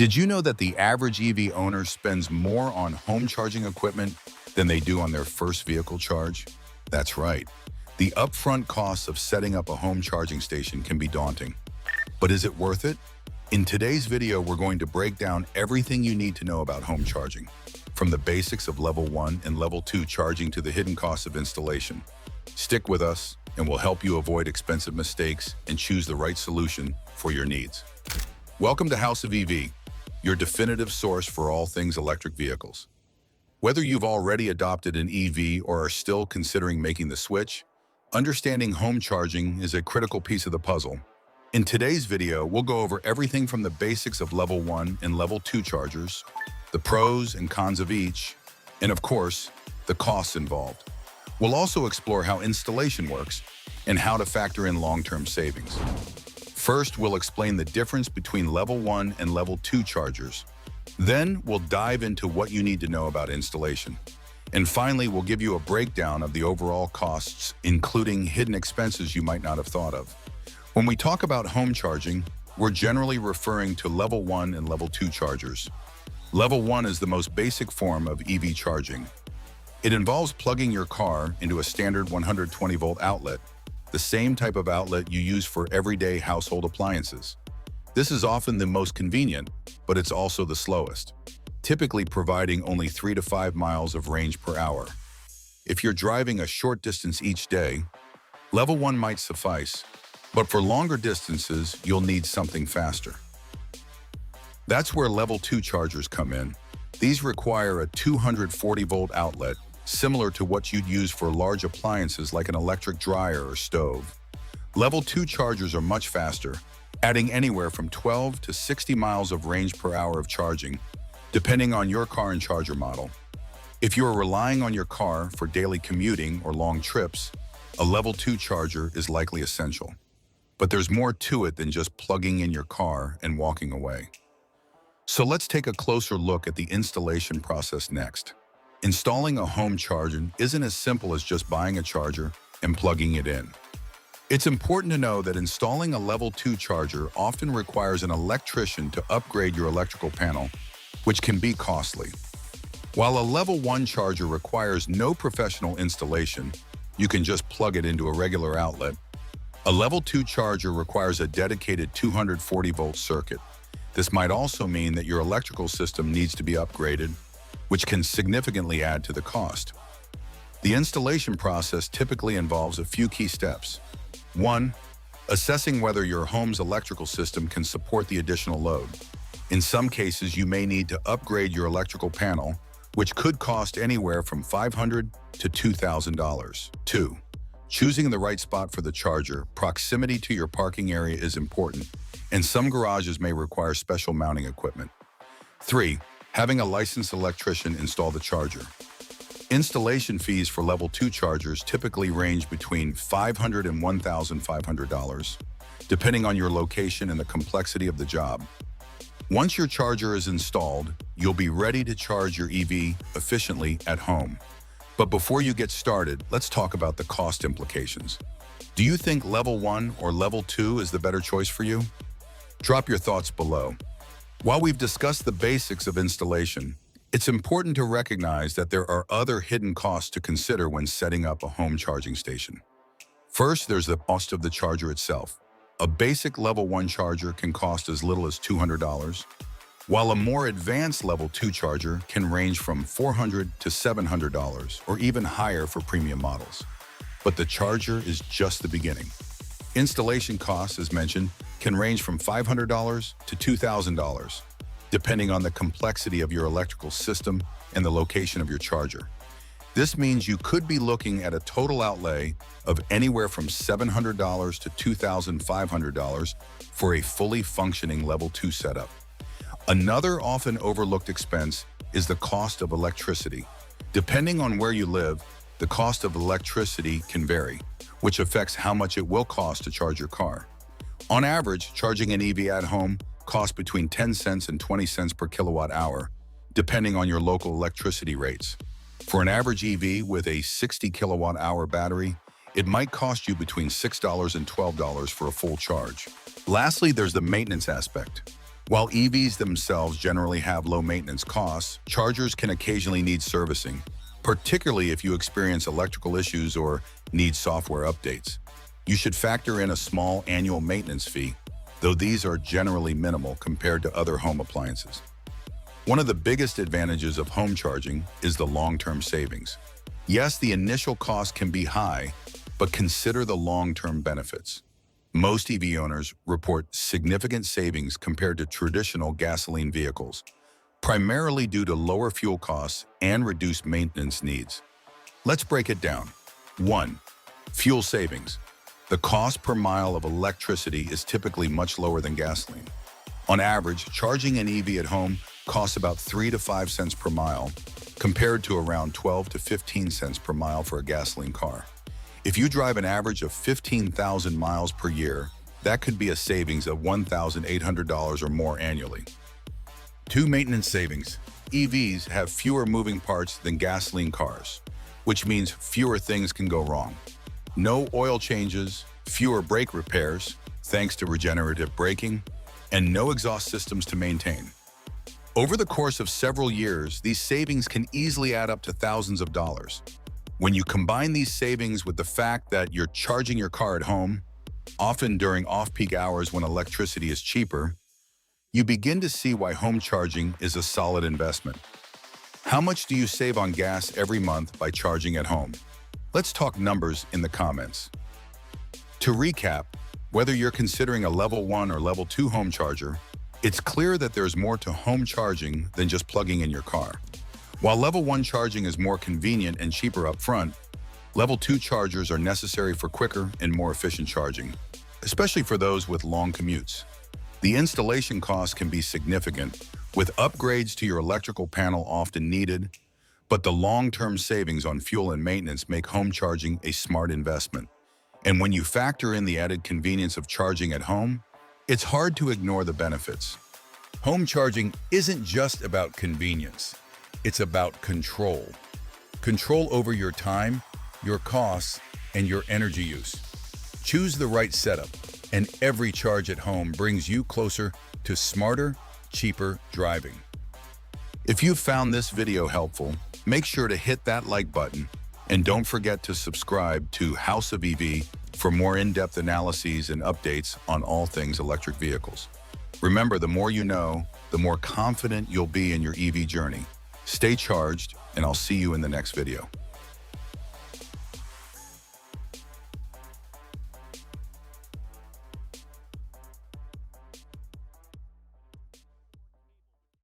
Did you know that the average EV owner spends more on home charging equipment than they do on their first vehicle charge? That's right. The upfront costs of setting up a home charging station can be daunting. But is it worth it? In today's video, we're going to break down everything you need to know about home charging, from the basics of level 1 and level 2 charging to the hidden costs of installation. Stick with us, and we'll help you avoid expensive mistakes and choose the right solution for your needs. Welcome to House of EV, your definitive source for all things electric vehicles. Whether you've already adopted an EV or are still considering making the switch, understanding home charging is a critical piece of the puzzle. In today's video, we'll go over everything from the basics of level 1 and level 2 chargers, the pros and cons of each, and of course, the costs involved. We'll also explore how installation works and how to factor in long-term savings. First, we'll explain the difference between level 1 and level 2 chargers. Then, we'll dive into what you need to know about installation. And finally, we'll give you a breakdown of the overall costs, including hidden expenses you might not have thought of. When we talk about home charging, we're generally referring to level 1 and level 2 chargers. Level 1 is the most basic form of EV charging. It involves plugging your car into a standard 120-volt outlet, the same type of outlet you use for everyday household appliances. This is often the most convenient, but it's also the slowest, typically providing only 3 to 5 miles of range per hour. If you're driving a short distance each day, level 1 might suffice, but for longer distances, you'll need something faster. That's where level 2 chargers come in. These require a 240-volt outlet, similar to what you'd use for large appliances like an electric dryer or stove. Level 2 chargers are much faster, adding anywhere from 12 to 60 miles of range per hour of charging, depending on your car and charger model. If you are relying on your car for daily commuting or long trips, a level 2 charger is likely essential. But there's more to it than just plugging in your car and walking away. So let's take a closer look at the installation process next. Installing a home charger isn't as simple as just buying a charger and plugging it in. It's important to know that installing a level 2 charger often requires an electrician to upgrade your electrical panel, which can be costly. While a level 1 charger requires no professional installation, you can just plug it into a regular outlet. A level 2 charger requires a dedicated 240-volt circuit. This might also mean that your electrical system needs to be upgraded, which can significantly add to the cost. The installation process typically involves a few key steps. 1. Assessing whether your home's electrical system can support the additional load. In some cases, you may need to upgrade your electrical panel, which could cost anywhere from $500 to $2,000. 2. Choosing the right spot for the charger. Proximity to your parking area is important, and some garages may require special mounting equipment. 3. Having a licensed electrician install the charger. Installation fees for level 2 chargers typically range between $500 and $1,500, depending on your location and the complexity of the job. Once your charger is installed, you'll be ready to charge your EV efficiently at home. But before you get started, let's talk about the cost implications. Do you think level 1 or level 2 is the better choice for you? Drop your thoughts below. While we've discussed the basics of installation, it's important to recognize that there are other hidden costs to consider when setting up a home charging station. First, there's the cost of the charger itself. A basic level 1 charger can cost as little as $200, while a more advanced level 2 charger can range from $400 to $700, or even higher for premium models. But the charger is just the beginning. Installation costs, as mentioned, can range from $500 to $2,000, depending on the complexity of your electrical system and the location of your charger. This means you could be looking at a total outlay of anywhere from $700 to $2,500 for a fully functioning level 2 setup. Another often overlooked expense is the cost of electricity. Depending on where you live, the cost of electricity can vary, which affects how much it will cost to charge your car. On average, charging an EV at home costs between 10 cents and 20 cents per kilowatt hour, depending on your local electricity rates. For an average EV with a 60 kilowatt hour battery, it might cost you between $6 and $12 for a full charge. Lastly, there's the maintenance aspect. While EVs themselves generally have low maintenance costs, chargers can occasionally need servicing, particularly if you experience electrical issues or need software updates. You should factor in a small annual maintenance fee, though these are generally minimal compared to other home appliances. One of the biggest advantages of home charging is the long-term savings. Yes, the initial cost can be high, but consider the long-term benefits. Most EV owners report significant savings compared to traditional gasoline vehicles, primarily due to lower fuel costs and reduced maintenance needs. Let's break it down. 1. Fuel savings. The cost per mile of electricity is typically much lower than gasoline. On average, charging an EV at home costs about 3 to 5 cents per mile, compared to around 12 to 15 cents per mile for a gasoline car. If you drive an average of 15,000 miles per year, that could be a savings of $1,800 or more annually. 2. Maintenance savings. EVs have fewer moving parts than gasoline cars, which means fewer things can go wrong. No oil changes, fewer brake repairs, thanks to regenerative braking, and no exhaust systems to maintain. Over the course of several years, these savings can easily add up to thousands of dollars. When you combine these savings with the fact that you're charging your car at home, often during off-peak hours when electricity is cheaper, you begin to see why home charging is a solid investment. How much do you save on gas every month by charging at home? Let's talk numbers in the comments. To recap, whether you're considering a level 1 or level 2 home charger, it's clear that there's more to home charging than just plugging in your car. While level 1 charging is more convenient and cheaper up front, level 2 chargers are necessary for quicker and more efficient charging, especially for those with long commutes. The installation costs can be significant, with upgrades to your electrical panel often needed, but the long-term savings on fuel and maintenance make home charging a smart investment. And when you factor in the added convenience of charging at home, it's hard to ignore the benefits. Home charging isn't just about convenience. It's about control. Control over your time, your costs, and your energy use. Choose the right setup, and every charge at home brings you closer to smarter, cheaper driving. If you found this video helpful, make sure to hit that like button, and don't forget to subscribe to House of EV for more in-depth analyses and updates on all things electric vehicles. Remember, the more you know, the more confident you'll be in your EV journey. Stay charged, and I'll see you in the next video.